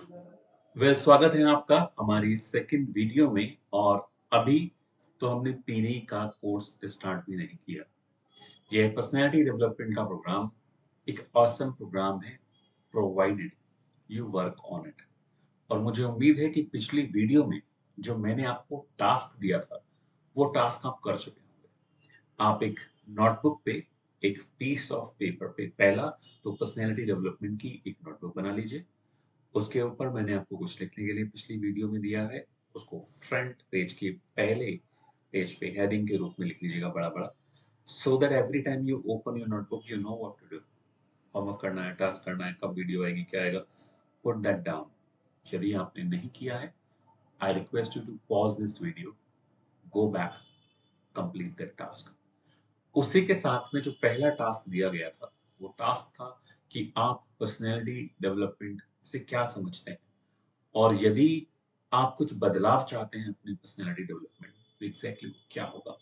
स्वागत है आपका हमारी सेकंड वीडियो में। और अभी तो हमने पीरी का कोर्स स्टार्ट भी नहीं किया। यह पर्सनैलिटी डेवलपमेंट का प्रोग्राम एक ऑसम प्रोग्राम है, provided you work on it. और मुझे उम्मीद है कि पिछली वीडियो में जो मैंने आपको टास्क दिया था, वो टास्क आप कर चुके होंगे। आप एक नोटबुक पे, एक पीस ऑफ पेपर पे पहला तो पर्सनैलिटी डेवलपमेंट की एक नोटबुक बना लीजिए। उसके ऊपर मैंने आपको कुछ लिखने के लिए पिछली वीडियो में दिया है। उसको फ्रंट पेज के पहले पेज पे हेडिंग के रूप में लिख लीजिएगा बड़ा-बड़ा, so that every time you open your notebook you know what to do. Homework करना है, टास्क करना है, कब वीडियो आएगी, क्या आएगा, पुट दैट डाउन। यदि आपने नहीं किया है, I request you to pause this video, go back, complete that task. उसी के साथ में जो पहला टास्क दिया गया था, वो टास्क था कि आप पर्सनैलिटी डेवलपमेंट से क्या समझते हैं? और यदि आप कुछ बदलाव चाहते हैं अपनी पर्सनैलिटी डेवलपमेंट, तो एग्ज़ैक्टली वो क्या होगा?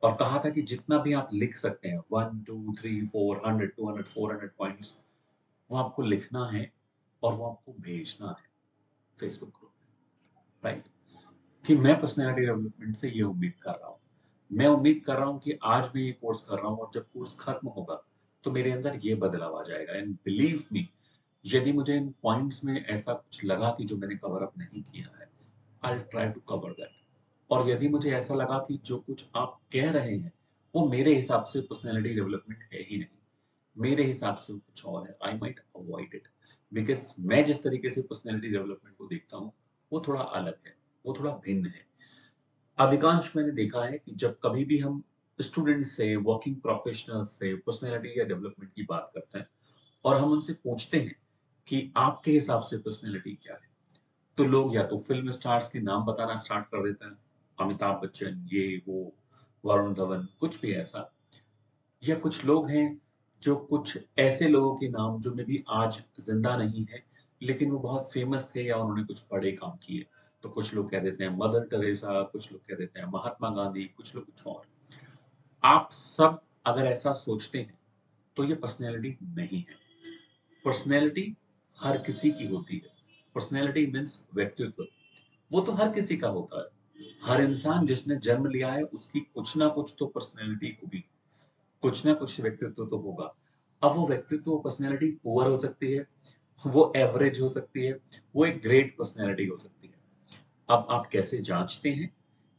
और कहा था कि जितना भी आप लिख सकते हैं 1, 2, 3, 4, 100, 200, 400 पॉइंट्स, वो आपको लिखना है और वो आपको भेजना है फेसबुक ग्रुप में, राइट? कि मैं पर्सनैलिटी डेवलपमेंट से ये उम्मीद कर रहा हूँ। मैं उम्मीद कर रहा हूँ कि आज मैं ये कोर्स कर रहा हूँ और जब कोर्स खत्म होगा, तो मेरे अंदर ये बदलाव आ जाएगा। एंड बिलीव मी, यदि मुझे इन पॉइंट्स में ऐसा कुछ लगा कि जो मैंने कवर अप नहीं किया है, I will try to cover that. और यदि मुझे ऐसा लगा कि जो कुछ आप कह रहे हैं, वो मेरे हिसाब से पर्सनैलिटी डेवलपमेंट है ही नहीं, मेरे हिसाब से वो कुछ और है, I might avoid it. Because मैं जिस तरीके से पर्सनैलिटी डेवलपमेंट को देखता हूँ, वो थोड़ा अलग है, वो थोड़ा भिन्न है। अधिकांश मैंने देखा है कि जब कभी भी हम स्टूडेंट से, वर्किंग प्रोफेशनल से पर्सनैलिटी या डेवलपमेंट की बात करते हैं और हम उनसे पूछते हैं कि आपके हिसाब से पर्सनैलिटी क्या है? तो लोग या तो फ़िल्म स्टार्स के नाम बताना स्टार्ट कर देते हैं, अमिताभ बच्चन, ये, वो, वरुण धवन, कुछ भी ऐसा। या कुछ लोग हैं, जो कुछ ऐसे लोगों के नाम जो मे बी आज ज़िंदा नहीं हैं, लेकिन वो बहुत फ़ेमस थे या उन्होंने कुछ बड़े काम किए। तो कुछ लोग कह देते हैं मदर टेरेसा, कुछ लोग कह देते हैं महात्मा गांधी, कुछ लोग कुछ और। आप सब अगर ऐसा सोचते हैं, तो ये पर्सनैलिटी नहीं है। पर्सनैलिटी हर किसी की होती है। पर्सनैलिटी मीन्स व्यक्तित्व। वो तो हर किसी का होता है। हर इंसान जिसने जन्म लिया है, उसकी कुछ ना कुछ तो पर्सनैलिटी होगी, कुछ ना कुछ व्यक्तित्व तो होगा। अब वो व्यक्तित्व, पर्सनैलिटी पुअर हो सकती है, वो एवरेज हो सकती है, वो एक ग्रेट पर्सनैलिटी हो सकती है। अब आप कैसे जाँचते हैं,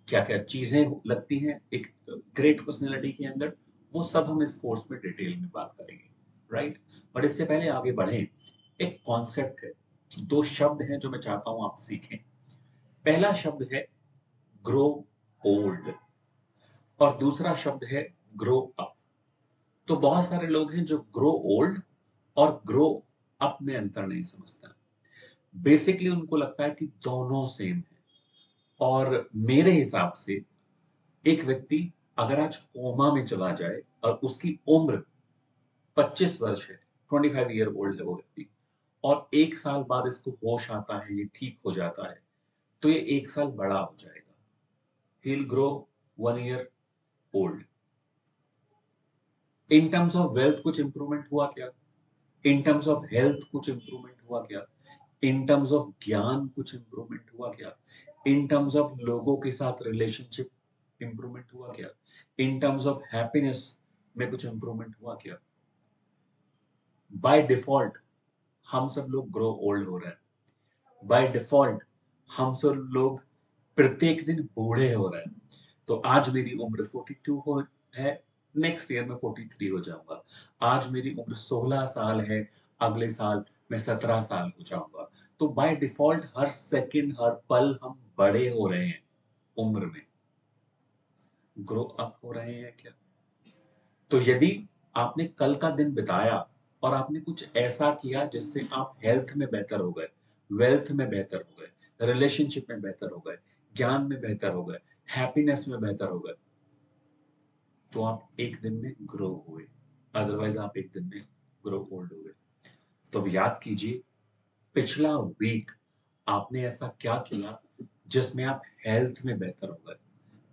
क्या-क्या चीज़ें लगती हैं एक ग्रेट पर्सनैलिटी के अंदर, वो सब हम इस कोर्स में डिटेल में बात करेंगे, राइट? बट इससे पहले आगे बढ़ें, एक कॉन्सेप्ट है, 2 शब्द हैं जो मैं चाहता हूँ आप सीखें। पहला शब्द है ग्रो ओल्ड और दूसरा शब्द है ग्रो अप। तो बहुत सारे लोग हैं जो ग्रो ओल्ड और ग्रो अप में अंतर नहीं समझते हैं। बेसिकली उनको लगता है कि दोनों सेम है। और मेरे हिसाब से एक व्यक्ति अगर आज कोमा में चला जाए और उसकी उम्र 25 वर्ष है, 25 ईयर ओल्ड है वो व्यक्ति, और 1 साल बाद इसको होश आता है, ये ठीक हो जाता है, तो ये 1 साल बड़ा हो जाएगा। He will grow 1 year old. In terms of wealth कुछ इंप्रूवमेंट हुआ क्या? इन टर्म्स ऑफ हेल्थ कुछ इंप्रूवमेंट हुआ क्या? इन टर्म्स ऑफ ज्ञान कुछ इंप्रूवमेंट हुआ क्या? इन टर्म्स ऑफ लोगों के साथ रिलेशनशिप इंप्रूवमेंट हुआ क्या? इन टर्म्स ऑफ हैप्पीनेस में कुछ इंप्रूवमेंट हुआ क्या? बाय डिफॉल्ट हम सब लोग ग्रो ओल्ड हो रहे हैं। बाय डिफॉल्ट हम सब लोग प्रत्येक दिन बूढ़े हो रहे हैं। तो आज मेरी उम्र 42 है, नेक्स्ट ईयर मैं 43 हो जाऊँगा। आज मेरी उम्र 16 साल है, अगले साल मैं 17 साल हो जाऊँगा। तो बाय डिफ़ॉल्ट हर सेकंड, हर पल हम बड़े हो रहे हैं उम्र में। ग्रो अप हो रहे हैं क्या? तो यदि आपने कल का दिन बिताया और आपने कुछ ऐसा किया जिससे आप हेल्थ में बेहतर हो गए, वेल्थ में बेहतर हो गए, रिलेशनशिप में बेहतर हो गए, ज्ञान में बेहतर हो गए, हैप्पीनेस में बेहतर हो गए, तो आप एक दिन में ग्रो हुए, अदरवाइज़ आप एक दिन में ग्रो ओल्ड हुए। तो अब याद कीजिए, पिछला वीक आपने ऐसा क्या किया जिसमें आप हेल्थ में बेहतर हो गए,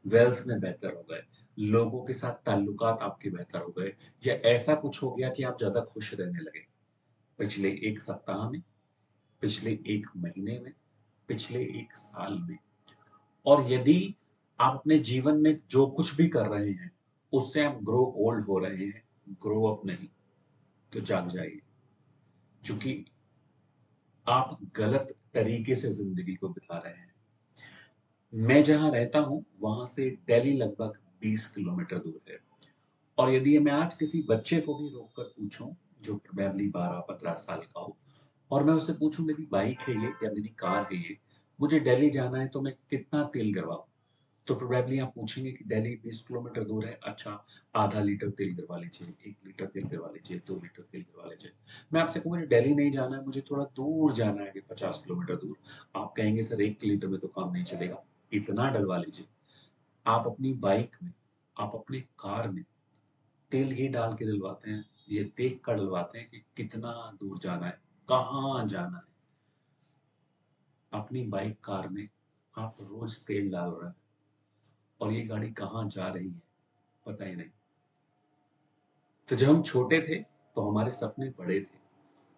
वेल्थ में बेहतर हो गए, लोगों के साथ ताल्लुकात आपके बेहतर हो गए, या ऐसा कुछ हो गया कि आप ज़्यादा खुश रहने लगे पिछले 1 सप्ताह में? पिछले 1 महीने में, पिछले 1 साल में। और यदि आप अपने जीवन में जो कुछ भी कर रहे हैं, उससे आप ग्रो ओल्ड हो रहे हैं, ग्रो अप नहीं, तो जाग जाइए। क्योंकि आप गलत तरीके से ज़िंदगी को बिता रहे हैं। मैं जहाँ रहता हूँ, वहाँ से दिल्ली लगभग 20 किलोमीटर दूर है। और यदि मैं आज किसी बच्चे को भी रोक कर पूछूं, जो प्रोबेबली 12-15 साल का हो, और मैं उससे पूछूं मेरी बाइक है ये या मेरी कार है ये, मुझे दिल्ली जाना है तो मैं कितना तेल गिरवाऊं, तो प्रोबेबली आप पूछेंगे कि दिल्ली 20 किलोमीटर दूर है, अच्छा आधा लीटर तेल गिरवा लीजिए, 1 लीटर तेल गिरवा लीजिए, 2 लीटर तेल गिरवा लीजिए। मैं आपसे कहूँ मुझे दिल्ली नहीं जाना है, मुझे थोड़ा दूर जाना है कि 50 किलोमीटर दूर। आप कहेंगे सर 1 लीटर में तो काम नहीं चलेगा, इतना डलवा लीजिए। आप अपनी बाइक में, आप अपनी कार में तेल ही डाल के डलवाते हैं, ये देख कर डलवाते हैं कि कितना दूर जाना है, कहाँ जाना है। अपनी बाइक कार में आप रोज तेल डाल रहे हैं और ये गाड़ी कहाँ जा रही है पता ही नहीं। तो जब हम छोटे थे तो हमारे सपने बड़े थे,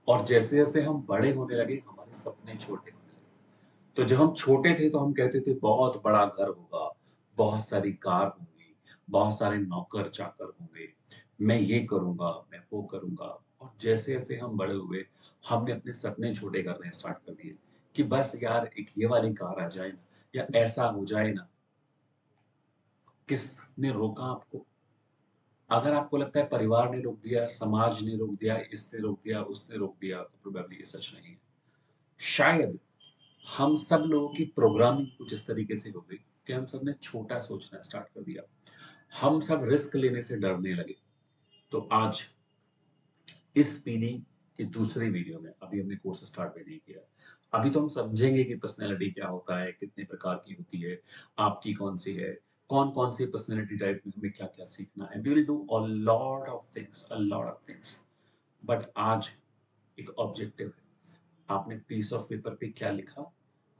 और जैसे जैसे हम बड़े होने लगे हमारे सपने छोटे होने लगे। तो जब हम छोटे थे तो हम कहते थे बहुत बड़ा घर होगा, बहुत सारी कार होंगी, बहुत सारे नौकर चाकर होंगे, मैं ये करूंगा, मैं वो करूंगा। और जैसे जैसे हम बड़े हुए, हमने अपने सपने छोटे करने स्टार्ट कर दिए कि बस यार एक ये वाली कार आ जाए ना, या ऐसा हो जाए ना। किसने रोका आपको? अगर आपको लगता है परिवार ने रोक दिया, समाज ने रोक दिया, इसने रोक दिया, उसने रोक दिया, तो प्रोबेबली ये सच नहीं है। शायद हम सब लोगों की प्रोग्रामिंग कुछ इस तरीके से हो गई कि हम सब ने छोटा सोचना स्टार्ट कर दिया। हम सब रिस्क लेने से डरने लगे। तो आज इस पीढ़ी की दूसरी वीडियो में, अभी हमने कोर्स स्टार्ट भी नहीं किया, अभी तो हम समझेंगे कि पर्सनैलिटी क्या होता है, कितने प्रकार की होती है, आपकी कौन सी है, कौन कौन सी पर्सनैलिटी टाइप में हमें क्या क्या सीखना है। We will do a lot of things, a lot of things. But आज एक ऑब्जेक्टिव है। आपने पीस ऑफ पेपर पे क्या लिखा,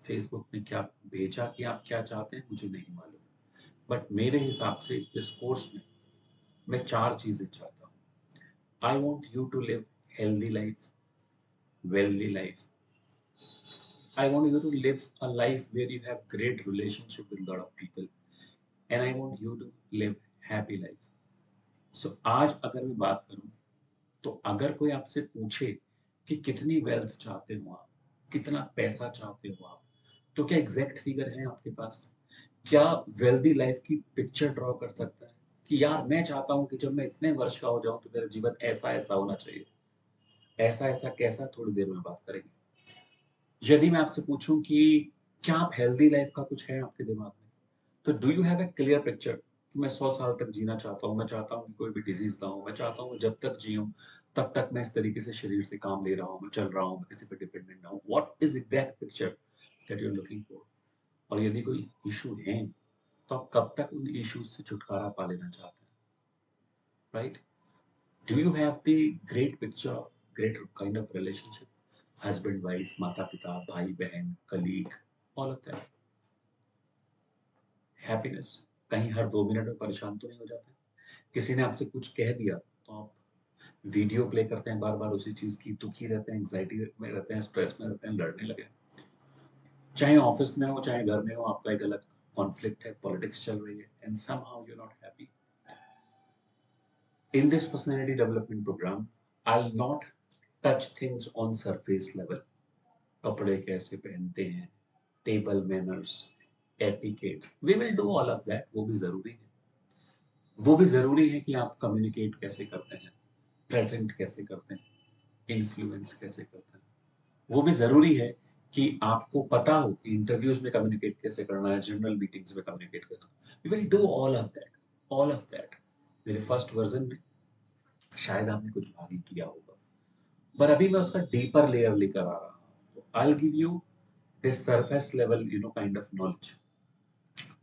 फेसबुक में क्या भेजा कि आप क्या चाहते हैं, मुझे नहीं मालूम। बट मेरे हिसाब से इस कोर्स में मैं 4 चीजें चाहता हूँ। I want you to live healthy life, wealthy life. I want you to live a life where you have great relationship with a lot of people, and I want you to live happy life. So आज अगर मैं बात करूं, तो अगर कोई आपसे पूछे कि कितनी वेल्थ चाहते हो आप, कितना पैसा चाहते हो आप, तो क्या एग्जैक्ट फिगर है आपके पास? क्या वेल्दी लाइफ की पिक्चर ड्रॉ कर सकता है कि यार मैं चाहता हूं कि जब मैं इतने वर्ष का हो जाऊं तो मेरा जीवन ऐसा ऐसा होना चाहिए। ऐसा ऐसा कैसा, थोड़ी देर में बात करेंगे। यदि मैं आपसे पूछूं कि क्या आप हेल्दी लाइफ का कुछ है आपके दिमाग में, तो do you have a clear picture कि मैं 100 साल तक जीना चाहता हूँ, मैं चाहता हूँ कि कोई भी डिजीज ना हो, मैं चाहता हूँ जब तक जीऊँ तब तक मैं इस तरीके से शरीर से काम ले रहा हूँ, मैं चल रहा हूँ, मैं किसी पे डिपेंडेंट ना हूँ। What is exact picture that you are looking for? और यदि कोई इशू है, तो आप कब तक उन इश्यूज से छुटकारा पा लेना चाहते हैं, right? Do you have the great picture of great kind of relationship, husband wife, माता पिता, भाई बहन, colleague, all of that? Happiness, कहीं हर 2 मिनट में परेशान तो नहीं हो जाते? किसी ने आपसे कुछ कह दिया तो आप वीडियो प्ले करते हैं बार बार उसी चीज की, दुखी रहते हैं, एंग्जाइटी में रहते हैं, स्ट्रेस में रहते हैं, लड़ने लगे। चाहे ऑफिस में हो चाहे घर में हो, आपका एक अलग कॉन्फ्लिक्ट है, पॉलिटिक्स चल रही है, and somehow you not happy. In this personality development programme, I will not touch things on surface level. कपड़े कैसे पहनते हैं, table manners, etiquette, we will do all of that, वो भी जरूरी है। वो भी ज़रूरी है कि आप कम्युनिकेट कैसे करते हैं, प्रेज़ेंट कैसे करते हैं, इन्फ्लुएंस कैसे करते हैं। वो भी ज़रूरी है कि आपको पता हो कि इंटरव्यूज़ में कम्युनिकेट कैसे करना है, जनरल मीटिंग्स में कम्युनिकेट कैसे करना है। We will do all of that, all of that. मेरे फर्स्ट वर्ज़न में शायद आपने कुछ भाग ही किया होगा, पर अभी मैं उसका डीपर लेयर लेकर आ रहा हूँ। तो I will give you this surface level kind of knowledge,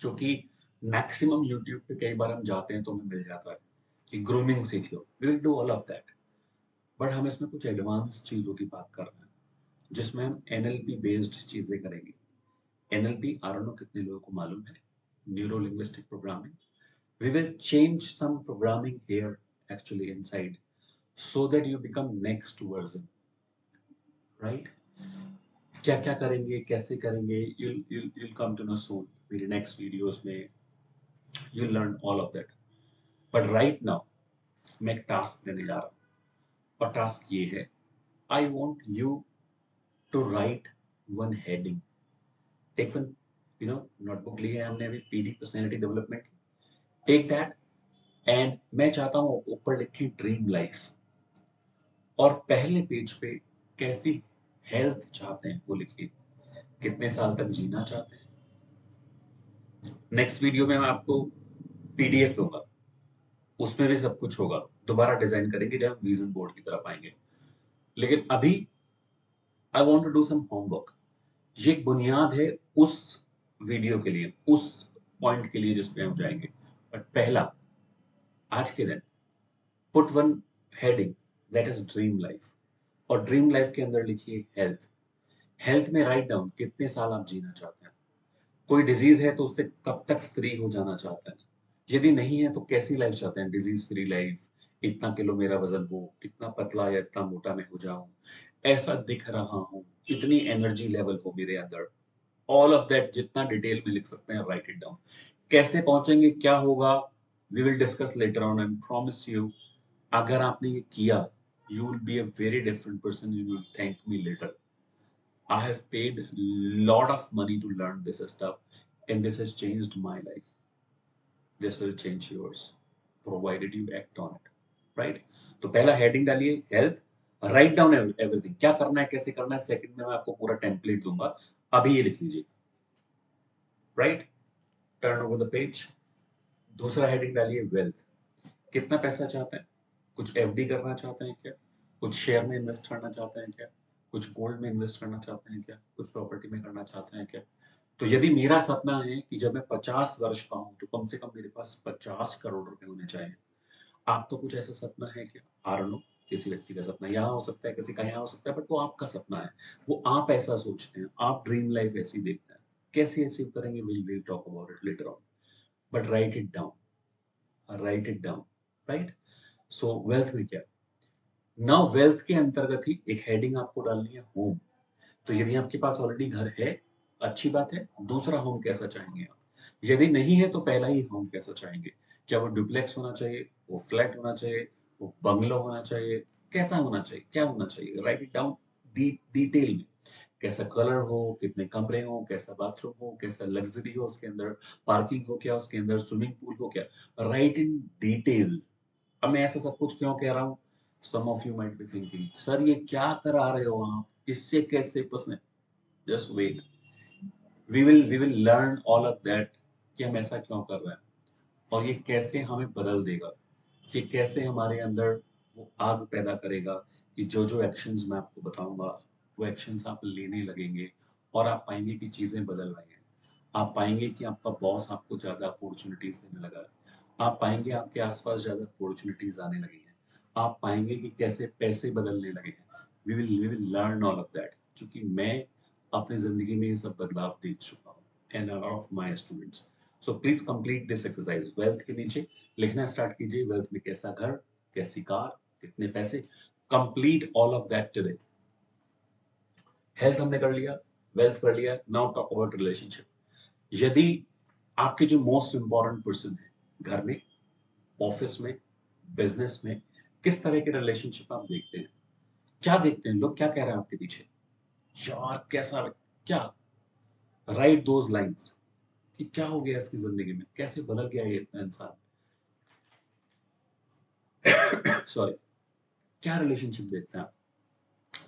जो कि मैक्सिमम यूट्यूब पे कई बार हम जाते हैं तो हमें मिल जाता है कि ग्रूमिंग सीख लो। We will do all of that. But हम इसमें कुछ एडवांस चीजों की बात कर रहे हैं, जिसमें हम एनएलपी बेस्ड चीजें करेंगे। एनएलपी, आई डोंट नो कितने लोगों को मालूम है, neuro linguistic programming. We will change some programming here actually inside, so that you become next version, right? क्या क्या करेंगे, कैसे करेंगे, you'll come to know soon. मेरे नेक्स्ट वीडियोस में you'll learn all of that. But right now मैं एक task देने जा रहा हूँ और टास्क ये है, I want you to write one heading. Take one, notebook ली है हमने अभी, PD personality development. Take that and मैं चाहता हूँ ऊपर लिखे ड्रीम लाइफ, और पहले पेज पे कैसी हेल्थ चाहते हैं वो लिखिए, कितने साल तक जीना चाहते हैं। नेक्स्ट वीडियो में मैं आपको पीडीएफ दूंगा, उसमें भी सब कुछ होगा, दोबारा डिजाइन करेंगे जब हम विजन बोर्ड की तरफ आएंगे। लेकिन अभी I want to do some homework. ये एक बुनियाद है उस वीडियो के लिए, उस पॉइंट के लिए जिस पे हम जाएंगे। बट पहला, आज के दिन put one heading, that is dream life. और ड्रीम लाइफ के अंदर लिखिए हेल्थ। हेल्थ में राइट डाउन कितने साल आप जीना चाहते हैं, कोई डिजीज है तो उससे कब तक फ्री हो जाना चाहते हैं, यदि नहीं है तो कैसी लाइफ चाहते हैं, डिजीज फ्री लाइफ, इतना किलो मेरा वजन हो, इतना पतला या इतना मोटा मैं हो जाऊं, ऐसा दिख रहा हूं, इतनी एनर्जी लेवल हो मेरे अंदर। ऑल ऑफ दैट जितना डिटेल में लिख सकते हैं, राइट इट डाउन। कैसे पहुंचेंगे, क्या होगा, we will discuss later on and promise you, अगर आपने ये किया, you will be a very different person, you will thank me later. I have paid lot of money to learn this stuff, and this has changed my life. This will change yours, provided you act on it. Right? तो पहला heading डालिए health, write down everything, क्या करना है, कैसे करना है। Second में मैं आपको पूरा टेम्पलेट दूंगा, अभी ये लिख लीजिए। Right, turn over the page. दूसरा हेडिंग डालिए वेल्थ, कितना पैसा चाहते हैं, कुछ एफडी करना चाहते हैं क्या, कुछ शेयर में इन्वेस्ट करना चाहते हैं क्या, कुछ गोल्ड में इन्वेस्ट करना चाहते हैं क्या, कुछ प्रॉपर्टी में करना चाहते हैं क्या। तो यदि मेरा सपना है कि जब मैं 50 वर्ष का हूं तो कम से कम मेरे पास 50 करोड़ रुपए होने चाहिए, आपका कुछ ऐसा सपना है क्या? आई डोंट नो, किसी व्यक्ति का सपना यहाँ हो सकता है, किसी का यहाँ हो सकता है, बट वो आपका सपना है, वो आप ऐसा सोचते हैं, आप ड्रीम लाइफ ऐसी देखते हैं। कैसे अचीव करेंगे, will talk about it later on, but right it down, right it down. Right, so wealth में क्या, नाउ वेल्थ के अंतर्गत ही एक हेडिंग आपको डालनी है होम। तो यदि आपके पास ऑलरेडी घर है, अच्छी बात है, दूसरा होम कैसा चाहेंगे आप। यदि नहीं है तो पहला ही होम कैसा चाहेंगे, क्या वो डुप्लेक्स होना चाहिए, वो फ्लैट होना चाहिए, वो बंगलो होना चाहिए, कैसा होना चाहिए, क्या होना चाहिए, राइट इट डाउन डिटेल में। कैसा कलर हो, कितने कमरे हो, कैसा बाथरूम हो, कैसा लग्जरी हो उसके अंदर, पार्किंग हो क्या उसके अंदर, स्विमिंग पूल हो क्या, राइट इन डिटेल। अब मैं ऐसा सब कुछ क्यों कह रहा हूँ, some of you might be thinking sir ये क्या करा रहे हो आप, इससे कैसे पसंद। Just wait, we will learn all of that, कि हम ऐसा क्यों कर रहे हैं और ये कैसे हमें बदल देगा, ये कैसे हमारे अंदर वो आग पैदा करेगा कि जो जो एक्शंस मैं आपको बताऊंगा वो एक्शंस आप लेने लगेंगे, और आप पाएंगे कि चीजें बदल रही हैं। आप पाएंगे कि आपका बॉस आपको ज्यादा अपॉर्चुनिटीज देने लगा है, आप पाएंगे आपके आसपास ज्यादा अपॉर्चुनिटीज आने लगी हैं, आप पाएंगे कि कैसे पैसे बदलने लगे हैं। We will learn all of that, क्योंकि मैं अपनी जिंदगी में ये सब बदलाव देख चुका हूँ, end of my students. So please complete this exercise. Wealth के नीचे लिखना स्टार्ट कीजिए, वेल्थ में कैसा घर, कैसी कार, कितने पैसे, complete all of that today. Health हमने कर लिया, वेल्थ कर लिया, नाउ टॉक अबाउट रिलेशनशिप। यदि आपके जो मोस्ट इंपॉर्टेंट पर्सन है घर में, ऑफिस में, बिजनेस में, किस तरह के रिलेशनशिप आप देखते हैं, क्या देखते हैं, लोग क्या कह रहे हैं आपके पीछे, यार कैसा, क्या, राइट दोज लाइंस, कि क्या हो गया इसकी जिंदगी में, कैसे बदल गया ये इतना इंसान। सॉरी, क्या रिलेशनशिप देखते हैं आप,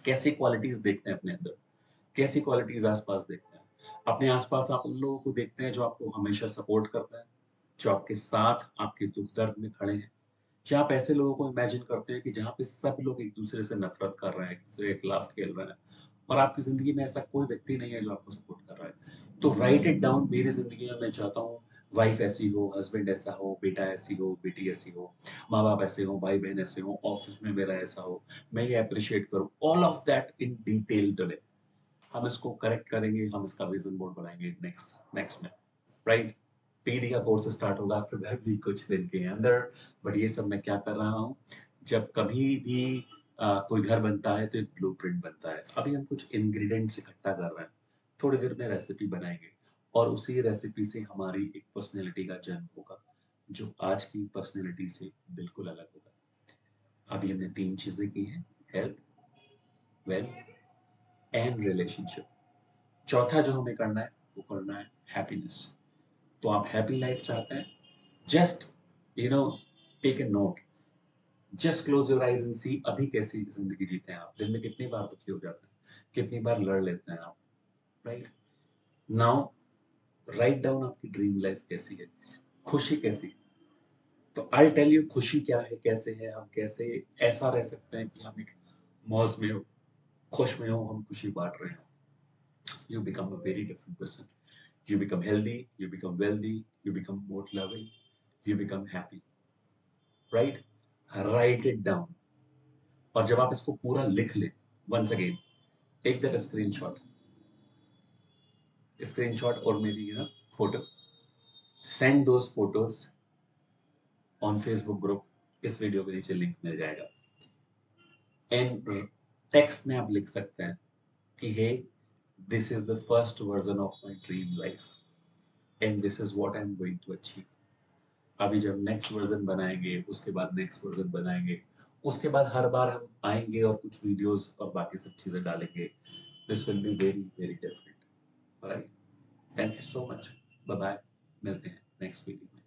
कैसी क्वालिटीज देखते हैं अपने अंदर, कैसी क्वालिटीज आसपास देखते हैं। अपने आसपास आप उन लोगों को देखते हैं जो आपको हमेशा सपोर्ट करता है, जो आपके साथ आपके दुख दर्द में खड़े हैं, क्या आप ऐसे लोगों को इमेजिन करते हैं कि जहाँ पे सब लोग एक दूसरे से नफरत कर रहे हैं, एक दूसरे के खिलाफ खेल रहे हैं, और आपकी जिंदगी में ऐसा कोई व्यक्ति नहीं है जो आपको सपोर्ट कर रहा है। तो राइट इट डाउन, मेरी जिंदगी में मैं चाहता हूँ वाइफ ऐसी हो, हस्बैंड ऐसा हो, बेटा ऐसी हो, बेटी ऐसी हो, माँ बाप ऐसे हो, भाई बहन ऐसे हो, ऑफिस में मेरा ऐसा हो, मैं ये अप्रिशिएट करूँ, all of that in detail today. हम इसको करेक्ट करेंगे, हम इसका विजन बोर्ड बनाएंगे नेक्स्ट नेक्स्ट में। राइट, पीडी का कोर्स स्टार्ट होगा फिर भी कुछ दिन के अंदर। बट ये सब मैं क्या कर रहा हूँ, जब कभी भी कोई घर बनता है तो एक ब्लूप्रिंट बनता है। अभी हम कुछ इंग्रेडिएंट्स इकट्ठा कर रहे हैं, थोड़ी देर में रेसिपी बनाएंगे और उसी रेसिपी से हमारी एक पर्सनैलिटी का जन्म होगा, जो आज की पर्सनैलिटी से बिल्कुल अलग होगा। अभी हमने 3 चीज़ें की हैं, हेल्थ, वेल्थ एंड रिलेशनशिप। चौथा जो हमें करना है, वो करना है हैप्पीनेस। तो आप हैप्पी लाइफ चाहते हैं? Just you know take a note, just close your eyes and see अभी कैसी ज़िंदगी जीते हैं आप। दिन में कितनी बार दुखी हो जाते हैं? कितनी बार लड़ लेते हैं आप? राइट? नाउ राइट डाउन आपकी ड्रीम लाइफ कैसी है? खुशी कैसी है? तो आई टेल यू खुशी क्या है, कैसे है, हम कैसे ऐसा रह सकते हैं कि हम एक मौज में हो, खुश में हो, हम खुशी बाँट रहे हो। You become a very different person. You become healthy, you become wealthy, you become more loving, you become happy. Right? Write it down. और जब आप इसको पूरा लिख लें, once again, take that screenshot or maybe photo. Send those photos on Facebook group. इस video के नीचे लिंक मिल जाएगा। एंड टेक्स्ट में आप लिख सकते हैं कि hey, this is the first version of my dream life and this is what I am going to achieve. अभी जब नेक्स्ट वर्जन बनाएंगे, उसके बाद नेक्स्ट वर्जन बनाएंगे, उसके बाद हर बार हम आएंगे और कुछ वीडियोस और बाकी सब चीजें डालेंगे। This will be very very different. Right? Thank you so much. Bye bye. मिलते हैं नेक्स्ट वीडियो में।